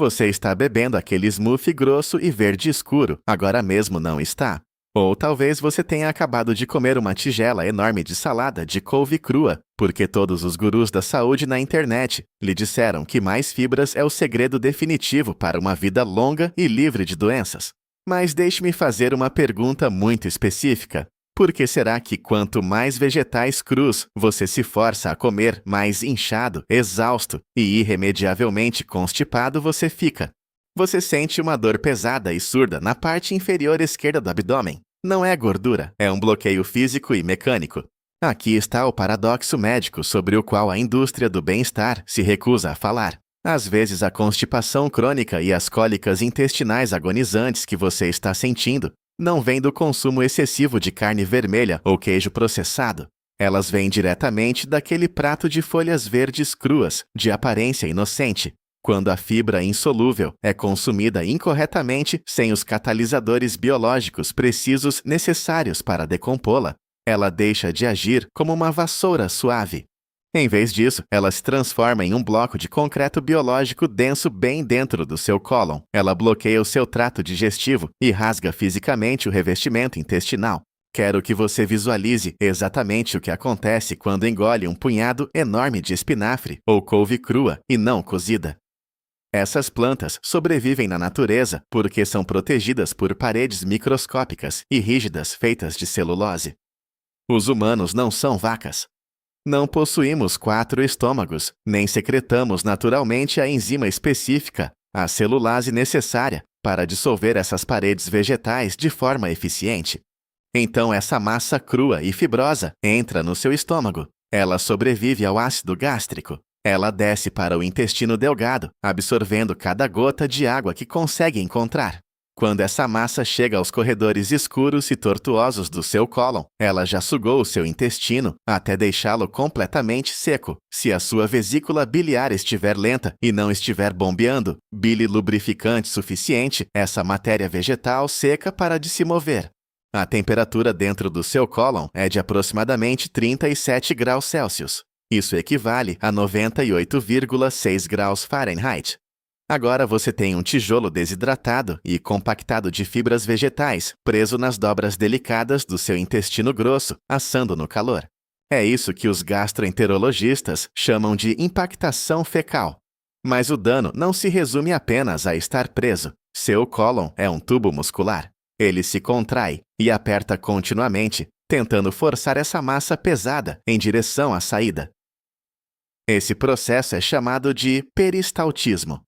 Você está bebendo aquele smoothie grosso e verde escuro, agora mesmo não está? Ou talvez você tenha acabado de comer uma tigela enorme de salada de couve crua, porque todos os gurus da saúde na internet lhe disseram que mais fibras é o segredo definitivo para uma vida longa e livre de doenças. Mas deixe-me fazer uma pergunta muito específica. Por que será que quanto mais vegetais crus você se força a comer, mais inchado, exausto e irremediavelmente constipado você fica? Você sente uma dor pesada e surda na parte inferior esquerda do abdômen. Não é gordura, é um bloqueio físico e mecânico. Aqui está o paradoxo médico sobre o qual a indústria do bem-estar se recusa a falar. Às vezes a constipação crônica e as cólicas intestinais agonizantes que você está sentindo não vêm do consumo excessivo de carne vermelha ou queijo processado. Elas vêm diretamente daquele prato de folhas verdes cruas, de aparência inocente. Quando a fibra insolúvel é consumida incorretamente sem os catalisadores biológicos precisos necessários para decompô-la, ela deixa de agir como uma vassoura suave. Em vez disso, ela se transforma em um bloco de concreto biológico denso bem dentro do seu cólon. Ela bloqueia o seu trato digestivo e rasga fisicamente o revestimento intestinal. Quero que você visualize exatamente o que acontece quando engole um punhado enorme de espinafre ou couve crua e não cozida. Essas plantas sobrevivem na natureza porque são protegidas por paredes microscópicas e rígidas feitas de celulose. Os humanos não são vacas. Não possuímos 4 estômagos, nem secretamos naturalmente a enzima específica, a celulase necessária, para dissolver essas paredes vegetais de forma eficiente. Então essa massa crua e fibrosa entra no seu estômago. Ela sobrevive ao ácido gástrico. Ela desce para o intestino delgado, absorvendo cada gota de água que consegue encontrar. Quando essa massa chega aos corredores escuros e tortuosos do seu cólon, ela já sugou o seu intestino até deixá-lo completamente seco. Se a sua vesícula biliar estiver lenta e não estiver bombeando bile lubrificante suficiente, essa matéria vegetal seca para de se mover. A temperatura dentro do seu cólon é de aproximadamente 37 graus Celsius. Isso equivale a 98,6 graus Fahrenheit. Agora você tem um tijolo desidratado e compactado de fibras vegetais preso nas dobras delicadas do seu intestino grosso, assando no calor. É isso que os gastroenterologistas chamam de impactação fecal. Mas o dano não se resume apenas a estar preso. Seu cólon é um tubo muscular. Ele se contrai e aperta continuamente, tentando forçar essa massa pesada em direção à saída. Esse processo é chamado de peristaltismo.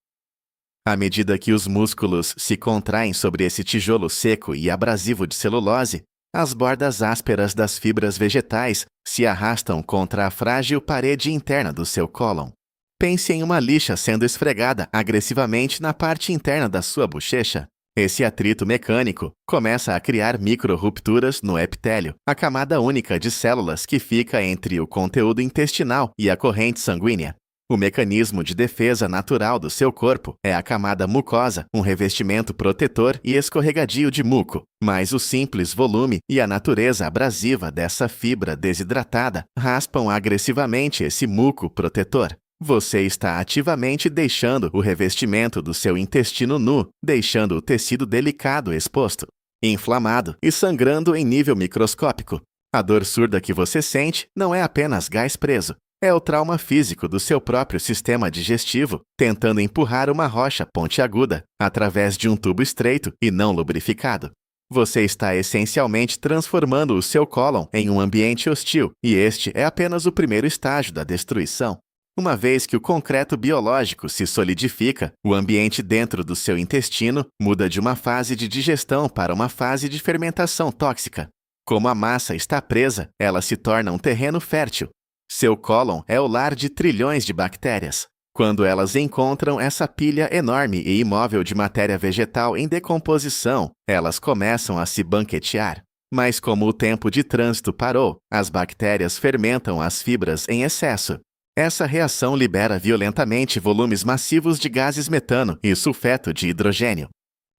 À medida que os músculos se contraem sobre esse tijolo seco e abrasivo de celulose, as bordas ásperas das fibras vegetais se arrastam contra a frágil parede interna do seu cólon. Pense em uma lixa sendo esfregada agressivamente na parte interna da sua bochecha. Esse atrito mecânico começa a criar micro-rupturas no epitélio, a camada única de células que fica entre o conteúdo intestinal e a corrente sanguínea. O mecanismo de defesa natural do seu corpo é a camada mucosa, um revestimento protetor e escorregadio de muco, mas o simples volume e a natureza abrasiva dessa fibra desidratada raspam agressivamente esse muco protetor. Você está ativamente deixando o revestimento do seu intestino nu, deixando o tecido delicado exposto, inflamado e sangrando em nível microscópico. A dor surda que você sente não é apenas gás preso. É o trauma físico do seu próprio sistema digestivo, tentando empurrar uma rocha pontiaguda através de um tubo estreito e não lubrificado. Você está essencialmente transformando o seu cólon em um ambiente hostil, e este é apenas o primeiro estágio da destruição. Uma vez que o concreto biológico se solidifica, o ambiente dentro do seu intestino muda de uma fase de digestão para uma fase de fermentação tóxica. Como a massa está presa, ela se torna um terreno fértil. Seu cólon é o lar de trilhões de bactérias. Quando elas encontram essa pilha enorme e imóvel de matéria vegetal em decomposição, elas começam a se banquetear. Mas como o tempo de trânsito parou, as bactérias fermentam as fibras em excesso. Essa reação libera violentamente volumes massivos de gases metano e sulfeto de hidrogênio.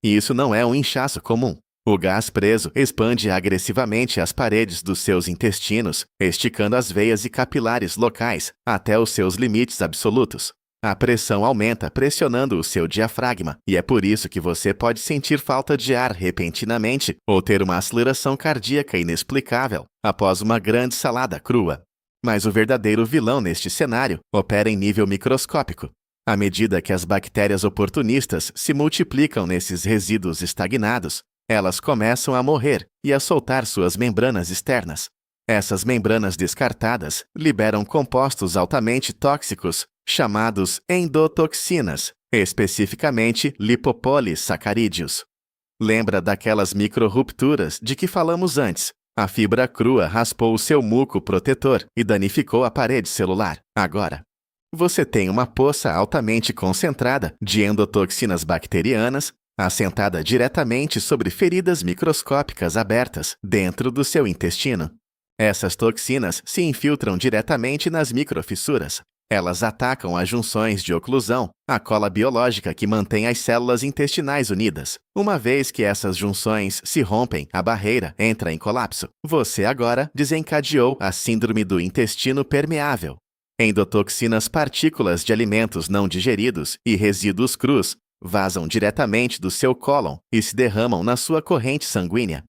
E isso não é um inchaço comum. O gás preso expande agressivamente as paredes dos seus intestinos, esticando as veias e capilares locais até os seus limites absolutos. A pressão aumenta pressionando o seu diafragma, e é por isso que você pode sentir falta de ar repentinamente ou ter uma aceleração cardíaca inexplicável após uma grande salada crua. Mas o verdadeiro vilão neste cenário opera em nível microscópico. À medida que as bactérias oportunistas se multiplicam nesses resíduos estagnados, elas começam a morrer e a soltar suas membranas externas. Essas membranas descartadas liberam compostos altamente tóxicos, chamados endotoxinas, especificamente lipopolissacarídeos. Lembra daquelas micro-rupturas de que falamos antes? A fibra crua raspou o seu muco protetor e danificou a parede celular. Agora, você tem uma poça altamente concentrada de endotoxinas bacterianas, assentada diretamente sobre feridas microscópicas abertas dentro do seu intestino. Essas toxinas se infiltram diretamente nas microfissuras. Elas atacam as junções de oclusão, a cola biológica que mantém as células intestinais unidas. Uma vez que essas junções se rompem, a barreira entra em colapso. Você agora desencadeou a síndrome do intestino permeável. Endotoxinas, partículas de alimentos não digeridos e resíduos crus vazam diretamente do seu cólon e se derramam na sua corrente sanguínea.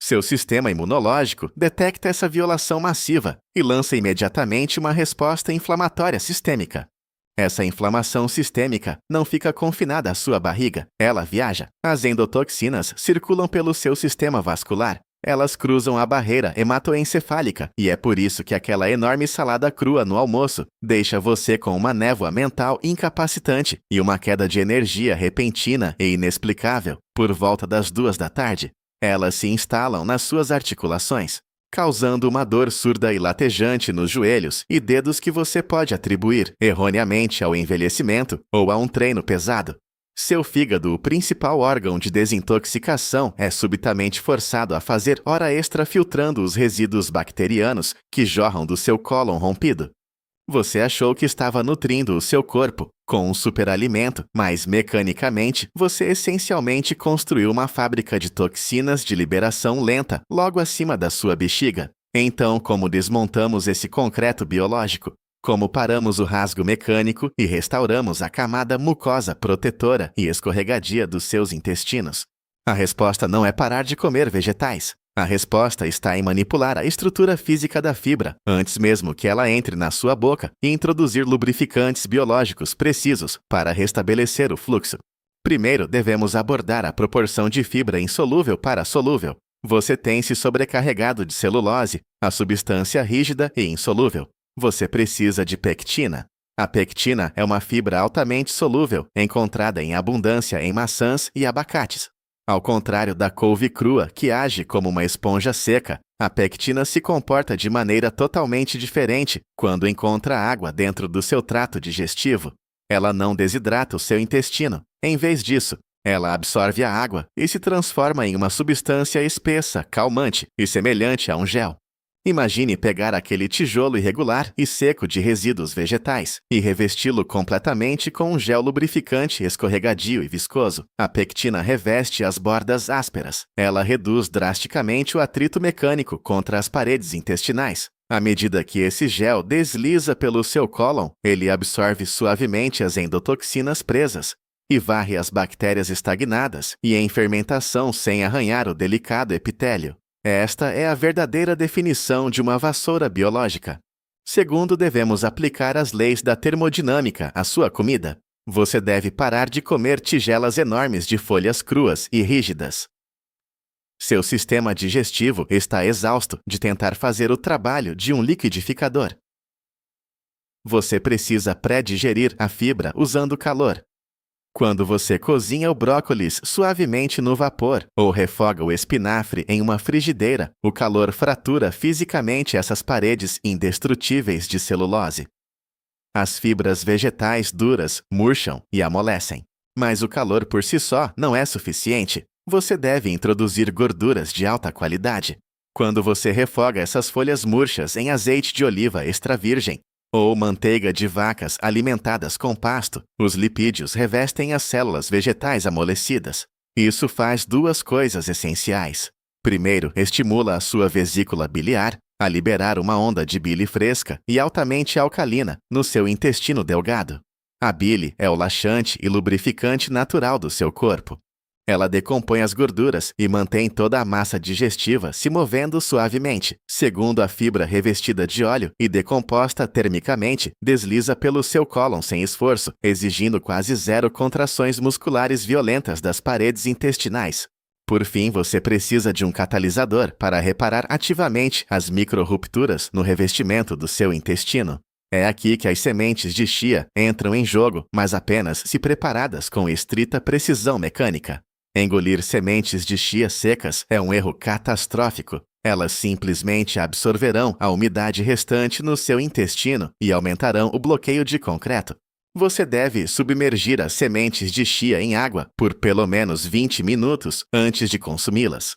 Seu sistema imunológico detecta essa violação massiva e lança imediatamente uma resposta inflamatória sistêmica. Essa inflamação sistêmica não fica confinada à sua barriga, ela viaja. As endotoxinas circulam pelo seu sistema vascular. Elas cruzam a barreira hematoencefálica e é por isso que aquela enorme salada crua no almoço deixa você com uma névoa mental incapacitante e uma queda de energia repentina e inexplicável por volta das 2 da tarde. Elas se instalam nas suas articulações, causando uma dor surda e latejante nos joelhos e dedos que você pode atribuir erroneamente ao envelhecimento ou a um treino pesado. Seu fígado, o principal órgão de desintoxicação, é subitamente forçado a fazer hora extra filtrando os resíduos bacterianos que jorram do seu cólon rompido. Você achou que estava nutrindo o seu corpo com um superalimento, mas mecanicamente você essencialmente construiu uma fábrica de toxinas de liberação lenta logo acima da sua bexiga. Então, como desmontamos esse concreto biológico? Como paramos o rasgo mecânico e restauramos a camada mucosa protetora e escorregadia dos seus intestinos? A resposta não é parar de comer vegetais. A resposta está em manipular a estrutura física da fibra, antes mesmo que ela entre na sua boca, e introduzir lubrificantes biológicos precisos para restabelecer o fluxo. Primeiro, devemos abordar a proporção de fibra insolúvel para solúvel. Você tem se sobrecarregado de celulose, a substância rígida e insolúvel. Você precisa de pectina. A pectina é uma fibra altamente solúvel, encontrada em abundância em maçãs e abacates. Ao contrário da couve crua, que age como uma esponja seca, a pectina se comporta de maneira totalmente diferente quando encontra água dentro do seu trato digestivo. Ela não desidrata o seu intestino. Em vez disso, ela absorve a água e se transforma em uma substância espessa, calmante e semelhante a um gel. Imagine pegar aquele tijolo irregular e seco de resíduos vegetais e revesti-lo completamente com um gel lubrificante escorregadio e viscoso. A pectina reveste as bordas ásperas. Ela reduz drasticamente o atrito mecânico contra as paredes intestinais. À medida que esse gel desliza pelo seu cólon, ele absorve suavemente as endotoxinas presas e varre as bactérias estagnadas e em fermentação sem arranhar o delicado epitélio. Esta é a verdadeira definição de uma vassoura biológica. Segundo, devemos aplicar as leis da termodinâmica à sua comida. Você deve parar de comer tigelas enormes de folhas cruas e rígidas. Seu sistema digestivo está exausto de tentar fazer o trabalho de um liquidificador. Você precisa pré-digerir a fibra usando calor. Quando você cozinha o brócolis suavemente no vapor ou refoga o espinafre em uma frigideira, o calor fratura fisicamente essas paredes indestrutíveis de celulose. As fibras vegetais duras murcham e amolecem. Mas o calor por si só não é suficiente. Você deve introduzir gorduras de alta qualidade. Quando você refoga essas folhas murchas em azeite de oliva extra virgem, ou manteiga de vacas alimentadas com pasto, os lipídios revestem as células vegetais amolecidas. Isso faz duas coisas essenciais. Primeiro, estimula a sua vesícula biliar a liberar uma onda de bile fresca e altamente alcalina no seu intestino delgado. A bile é o laxante e lubrificante natural do seu corpo. Ela decompõe as gorduras e mantém toda a massa digestiva se movendo suavemente, segundo a fibra revestida de óleo e decomposta termicamente desliza pelo seu cólon sem esforço, exigindo quase zero contrações musculares violentas das paredes intestinais. Por fim, você precisa de um catalisador para reparar ativamente as micro-rupturas no revestimento do seu intestino. É aqui que as sementes de chia entram em jogo, mas apenas se preparadas com estrita precisão mecânica. Engolir sementes de chia secas é um erro catastrófico. Elas simplesmente absorverão a umidade restante no seu intestino e aumentarão o bloqueio de concreto. Você deve submergir as sementes de chia em água por pelo menos 20 minutos antes de consumi-las.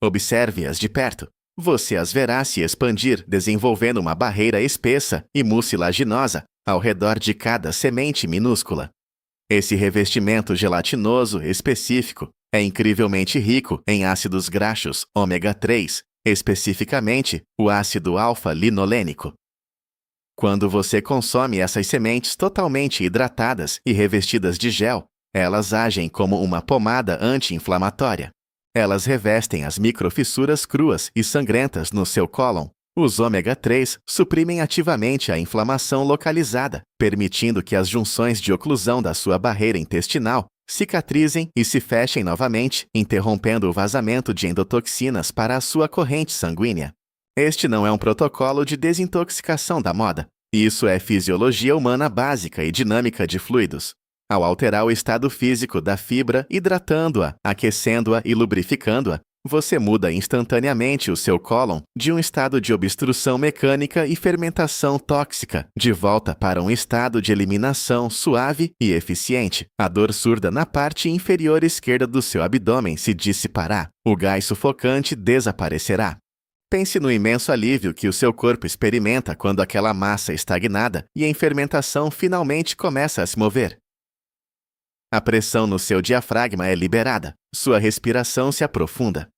Observe-as de perto. Você as verá se expandir, desenvolvendo uma barreira espessa e mucilaginosa ao redor de cada semente minúscula. Esse revestimento gelatinoso específico é incrivelmente rico em ácidos graxos ômega 3, especificamente o ácido alfa-linolênico. Quando você consome essas sementes totalmente hidratadas e revestidas de gel, elas agem como uma pomada anti-inflamatória. Elas revestem as microfissuras cruas e sangrentas no seu cólon. Os ômega 3 suprimem ativamente a inflamação localizada, permitindo que as junções de oclusão da sua barreira intestinal cicatrizem e se fechem novamente, interrompendo o vazamento de endotoxinas para a sua corrente sanguínea. Este não é um protocolo de desintoxicação da moda. Isso é fisiologia humana básica e dinâmica de fluidos. Ao alterar o estado físico da fibra, hidratando-a, aquecendo-a e lubrificando-a, você muda instantaneamente o seu cólon de um estado de obstrução mecânica e fermentação tóxica de volta para um estado de eliminação suave e eficiente. A dor surda na parte inferior esquerda do seu abdômen se dissipará. O gás sufocante desaparecerá. Pense no imenso alívio que o seu corpo experimenta quando aquela massa estagnada e em fermentação finalmente começa a se mover. A pressão no seu diafragma é liberada, sua respiração se aprofunda.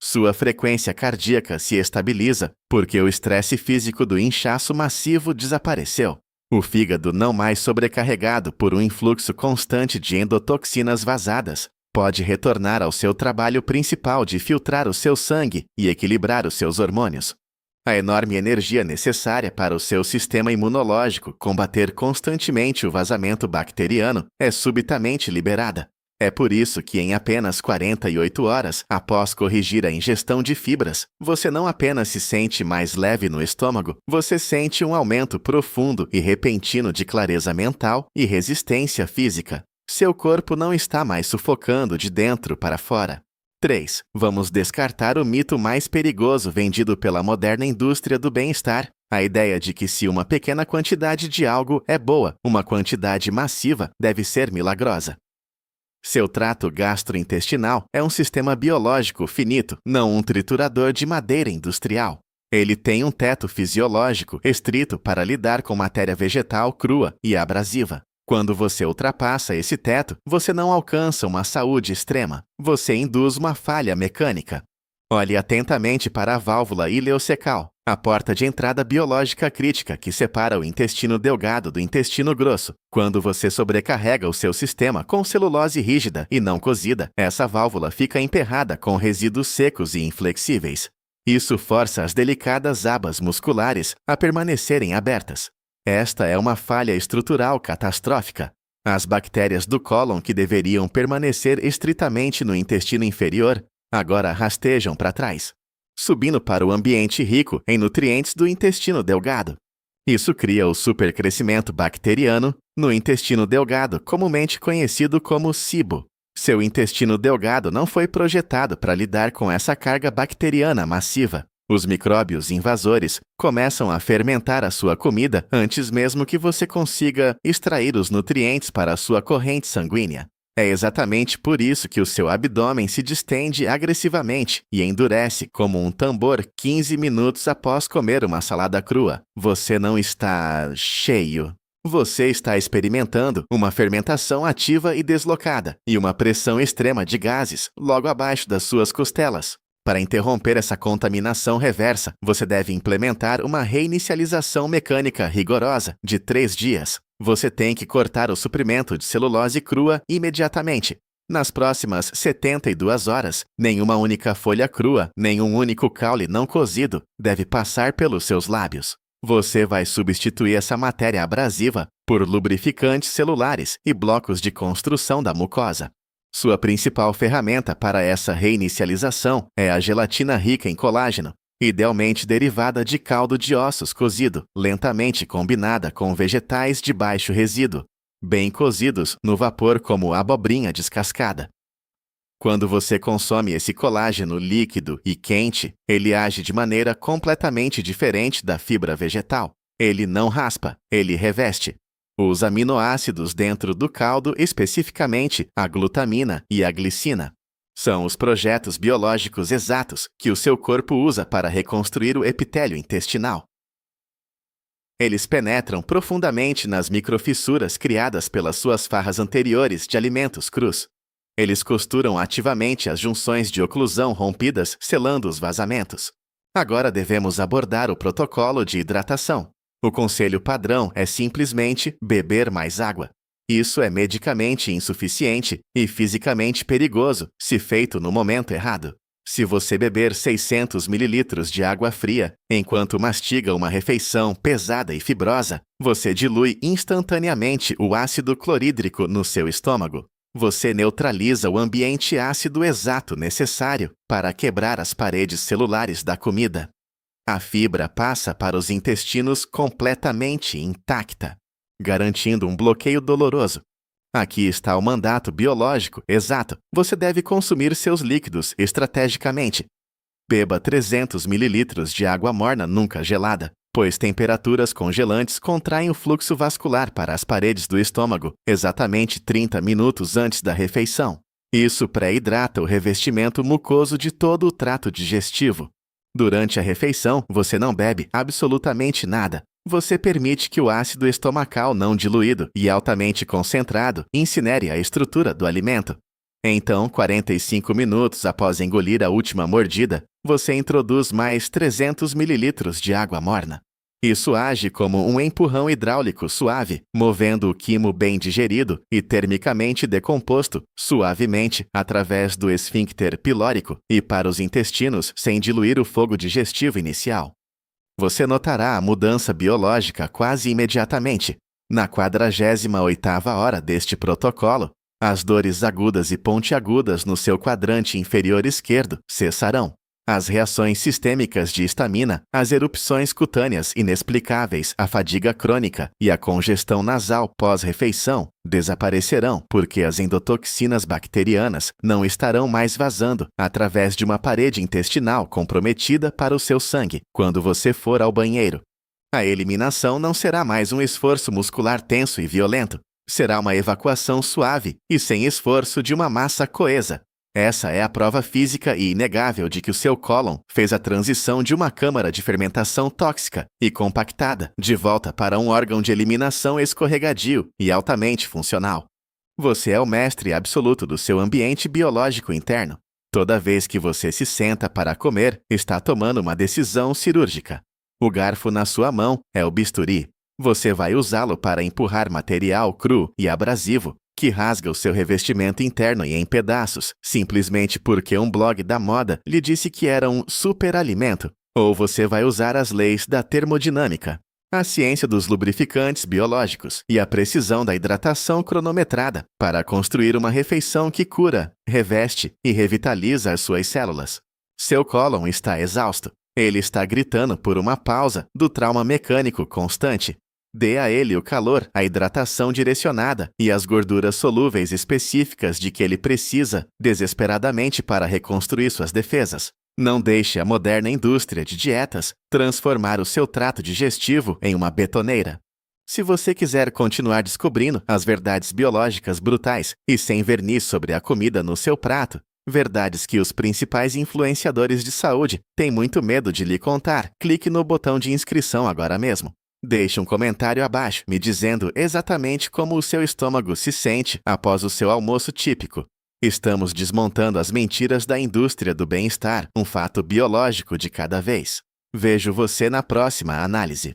Sua frequência cardíaca se estabiliza porque o estresse físico do inchaço massivo desapareceu. O fígado, não mais sobrecarregado por um influxo constante de endotoxinas vazadas, pode retornar ao seu trabalho principal de filtrar o seu sangue e equilibrar os seus hormônios. A enorme energia necessária para o seu sistema imunológico combater constantemente o vazamento bacteriano é subitamente liberada. É por isso que em apenas 48 horas após corrigir a ingestão de fibras, você não apenas se sente mais leve no estômago, você sente um aumento profundo e repentino de clareza mental e resistência física. Seu corpo não está mais sufocando de dentro para fora. 3. Vamos descartar o mito mais perigoso vendido pela moderna indústria do bem-estar, a ideia de que se uma pequena quantidade de algo é boa, uma quantidade massiva deve ser milagrosa. Seu trato gastrointestinal é um sistema biológico finito, não um triturador de madeira industrial. Ele tem um teto fisiológico estrito para lidar com matéria vegetal crua e abrasiva. Quando você ultrapassa esse teto, você não alcança uma saúde extrema. Você induz uma falha mecânica. Olhe atentamente para a válvula ileocecal, a porta de entrada biológica crítica que separa o intestino delgado do intestino grosso. Quando você sobrecarrega o seu sistema com celulose rígida e não cozida, essa válvula fica emperrada com resíduos secos e inflexíveis. Isso força as delicadas abas musculares a permanecerem abertas. Esta é uma falha estrutural catastrófica. As bactérias do cólon que deveriam permanecer estritamente no intestino inferior agora rastejam para trás, subindo para o ambiente rico em nutrientes do intestino delgado. Isso cria o supercrescimento bacteriano no intestino delgado, comumente conhecido como SIBO. Seu intestino delgado não foi projetado para lidar com essa carga bacteriana massiva. Os micróbios invasores começam a fermentar a sua comida antes mesmo que você consiga extrair os nutrientes para a sua corrente sanguínea. É exatamente por isso que o seu abdômen se distende agressivamente e endurece como um tambor 15 minutos após comer uma salada crua. Você não está cheio. Você está experimentando uma fermentação ativa e deslocada e uma pressão extrema de gases logo abaixo das suas costelas. Para interromper essa contaminação reversa, você deve implementar uma reinicialização mecânica rigorosa de 3 dias. Você tem que cortar o suprimento de celulose crua imediatamente. Nas próximas 72 horas, nenhuma única folha crua, nenhum único caule não cozido deve passar pelos seus lábios. Você vai substituir essa matéria abrasiva por lubrificantes celulares e blocos de construção da mucosa. Sua principal ferramenta para essa reinicialização é a gelatina rica em colágeno, idealmente derivada de caldo de ossos cozido, lentamente combinada com vegetais de baixo resíduo, bem cozidos no vapor como abobrinha descascada. Quando você consome esse colágeno líquido e quente, ele age de maneira completamente diferente da fibra vegetal. Ele não raspa, ele reveste. Os aminoácidos dentro do caldo, especificamente a glutamina e a glicina, são os projetos biológicos exatos que o seu corpo usa para reconstruir o epitélio intestinal. Eles penetram profundamente nas microfissuras criadas pelas suas farras anteriores de alimentos crus. Eles costuram ativamente as junções de oclusão rompidas, selando os vazamentos. Agora devemos abordar o protocolo de hidratação. O conselho padrão é simplesmente beber mais água. Isso é medicamente insuficiente e fisicamente perigoso se feito no momento errado. Se você beber 600 ml de água fria enquanto mastiga uma refeição pesada e fibrosa, você dilui instantaneamente o ácido clorídrico no seu estômago. Você neutraliza o ambiente ácido exato necessário para quebrar as paredes celulares da comida. A fibra passa para os intestinos completamente intacta, garantindo um bloqueio doloroso. Aqui está o mandato biológico exato. Você deve consumir seus líquidos estrategicamente. Beba 300 ml de água morna nunca gelada, pois temperaturas congelantes contraem o fluxo vascular para as paredes do estômago exatamente 30 minutos antes da refeição. Isso pré-hidrata o revestimento mucoso de todo o trato digestivo. Durante a refeição, você não bebe absolutamente nada. Você permite que o ácido estomacal não diluído e altamente concentrado incinere a estrutura do alimento. Então, 45 minutos após engolir a última mordida, você introduz mais 300 ml de água morna. Isso age como um empurrão hidráulico suave, movendo o quimo bem digerido e termicamente decomposto suavemente através do esfíncter pilórico e para os intestinos sem diluir o fogo digestivo inicial. Você notará a mudança biológica quase imediatamente. Na 48ª hora deste protocolo, as dores agudas e pontiagudas no seu quadrante inferior esquerdo cessarão. As reações sistêmicas de histamina, as erupções cutâneas inexplicáveis, a fadiga crônica e a congestão nasal pós-refeição desaparecerão porque as endotoxinas bacterianas não estarão mais vazando através de uma parede intestinal comprometida para o seu sangue quando você for ao banheiro. A eliminação não será mais um esforço muscular tenso e violento. Será uma evacuação suave e sem esforço de uma massa coesa. Essa é a prova física e inegável de que o seu cólon fez a transição de uma câmara de fermentação tóxica e compactada de volta para um órgão de eliminação escorregadio e altamente funcional. Você é o mestre absoluto do seu ambiente biológico interno. Toda vez que você se senta para comer, está tomando uma decisão cirúrgica. O garfo na sua mão é o bisturi. Você vai usá-lo para empurrar material cru e abrasivo que rasga o seu revestimento interno e em pedaços, simplesmente porque um blog da moda lhe disse que era um superalimento. Ou você vai usar as leis da termodinâmica, a ciência dos lubrificantes biológicos e a precisão da hidratação cronometrada para construir uma refeição que cura, reveste e revitaliza as suas células. Seu cólon está exausto. Ele está gritando por uma pausa do trauma mecânico constante. Dê a ele o calor, a hidratação direcionada e as gorduras solúveis específicas de que ele precisa desesperadamente para reconstruir suas defesas. Não deixe a moderna indústria de dietas transformar o seu trato digestivo em uma betoneira. Se você quiser continuar descobrindo as verdades biológicas brutais e sem verniz sobre a comida no seu prato, verdades que os principais influenciadores de saúde têm muito medo de lhe contar, clique no botão de inscrição agora mesmo. Deixe um comentário abaixo me dizendo exatamente como o seu estômago se sente após o seu almoço típico. Estamos desmontando as mentiras da indústria do bem-estar, um fato biológico de cada vez. Vejo você na próxima análise.